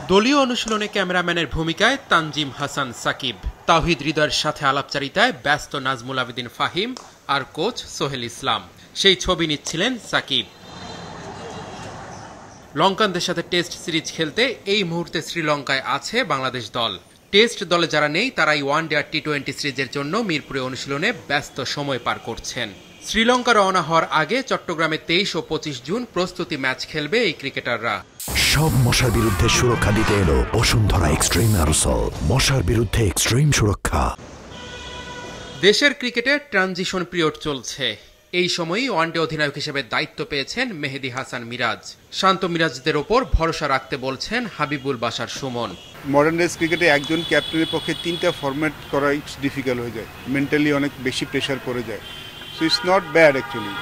দলীয় অনুশীলনে ক্যামেরাম্যানের ভূমিকায় তানজিম হাসান সাকিব, তাওহিদ হৃদয়ের সাথে আলাপচারিতায় ব্যস্ত নাজমুল আবেদিন ফাহিম আর কোচ সোহেল ইসলাম। সেই ছবি নিচ্ছিলেন সাকিব। লঙ্কানদের সাথে টেস্ট সিরিজ খেলতে এই মুহূর্তে শ্রীলঙ্কায় আছে বাংলাদেশ দল। টেস্ট দলে যারা নেই তারাই ওয়ানডে আর টি-20 সিরিজের জন্য মিরপুরে অনুশীলনে ব্যস্ত সময় পার করছেন। শ্রীলঙ্কা রওনা হওয়ার আগে চট্টগ্রামে 23 ও 25 জুন প্রস্তুতি ম্যাচ খেলবে এই ক্রিকেটাররা। সব মশার বিরুদ্ধে সুরক্ষা দিতে এলো বসুন্ধরা এক্সট্রিম অ্যারোসল, মশার বিরুদ্ধে এক্সট্রিম সুরক্ষা। দেশের ক্রিকেটে ট্রানজিশন পিরিয়ড চলছে। এই সময়ই ওয়ানডে অধিনায়ক হিসেবে দায়িত্ব পেয়েছেন মেহেদী হাসান মিরাজ। শান্ত মিরাজদের ওপর ভরসা রাখতে বলছেন হাবিবুল বাশার সুমন। মডার্ন ডেজ ক্রিকেটে একজন ক্যাপ্টেনের পক্ষে 3টা ফরম্যাট করা ইটস ডিফিকাল্ট হয়ে যায়, মেন্টালি অনেক বেশি প্রেশার পড়ে যায়। So it's not bad actually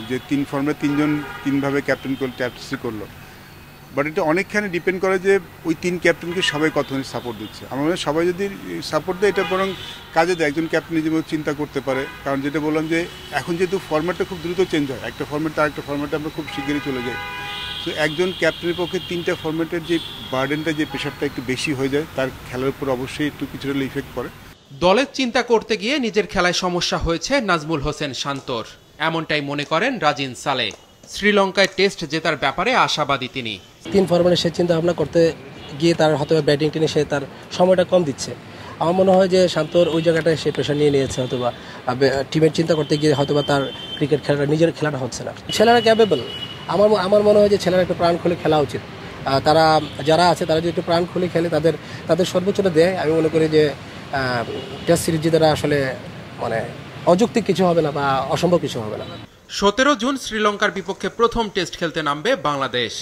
যে 3 ফর্মে 3জন 3ভাবে ক্যাপ্টেন ক্যাপ্টেন্সি করলো, বাট এটা অনেকখানি ডিপেন্ড করে যে ওই 3 ক্যাপ্টেনকে সবাই কতখানি সাপোর্ট দিচ্ছে। আমার মনে হয় সবাই যদি সাপোর্ট দেয় এটা বরং কাজে দেয়, একজন ক্যাপ্টেন নিজেও চিন্তা করতে পারে। কারণ যেটা বললাম যে এখন যেহেতু ফর্ম্যাটটা খুব দ্রুত চেঞ্জ হয়, একটা ফর্ম্যাট আর একটা ফর্ম্যাটে আমরা খুব শিগগিরই চলে যাই। সো একজন ক্যাপ্টেনের পক্ষে 3টা ফর্ম্যাটের যে বার্ডেনটা, যে প্রেশারটা একটু বেশি হয়ে যায়, তার খেলার উপর অবশ্যই একটু কিছুটা ইফেক্ট পড়ে। দলের চিন্তা করতে গিয়ে নিজের খেলায় সমস্যা হয়েছে নাজমুল হোসেন শান্তর, এমনটাই মনে করেন রাজিন সালে। শ্রীলঙ্কায় টেস্ট জেতার ব্যাপারে আশাবাদী তিনি। 3 ফরম্যাটে সে চিন্তা ভাবনা করতে গিয়ে তার হয়তো ব্যাটিং টিনে সে তার সময়টা কম দিচ্ছে। আমার মনে হয় যে শান্তর ওই জায়গাটায় সে প্রেশার নিয়ে নিয়েছে, হয়তোবা টিমের চিন্তা করতে গিয়ে হয়তোবা তার ক্রিকেট খেলাটা নিজের খেলাটা হচ্ছে না। ছেলেরা ক্যাপেবল। আমার মনে হয় যে ছেলেরা একটু প্রাণ খুলে খেলা উচিত। তারা যারা আছে তারা যদি একটু প্রাণ খুলে খেলে, তাদের সর্বোচ্চটা দেয়, আমি মনে করি যে টেস্ট সিরিজ তারা আসলে মানে অযৌক্তিক কিছু হবে না বা অসম্ভব কিছু হবে না। 17 জুন শ্রীলঙ্কার বিপক্ষে প্রথম টেস্ট খেলতে নামবে বাংলাদেশ।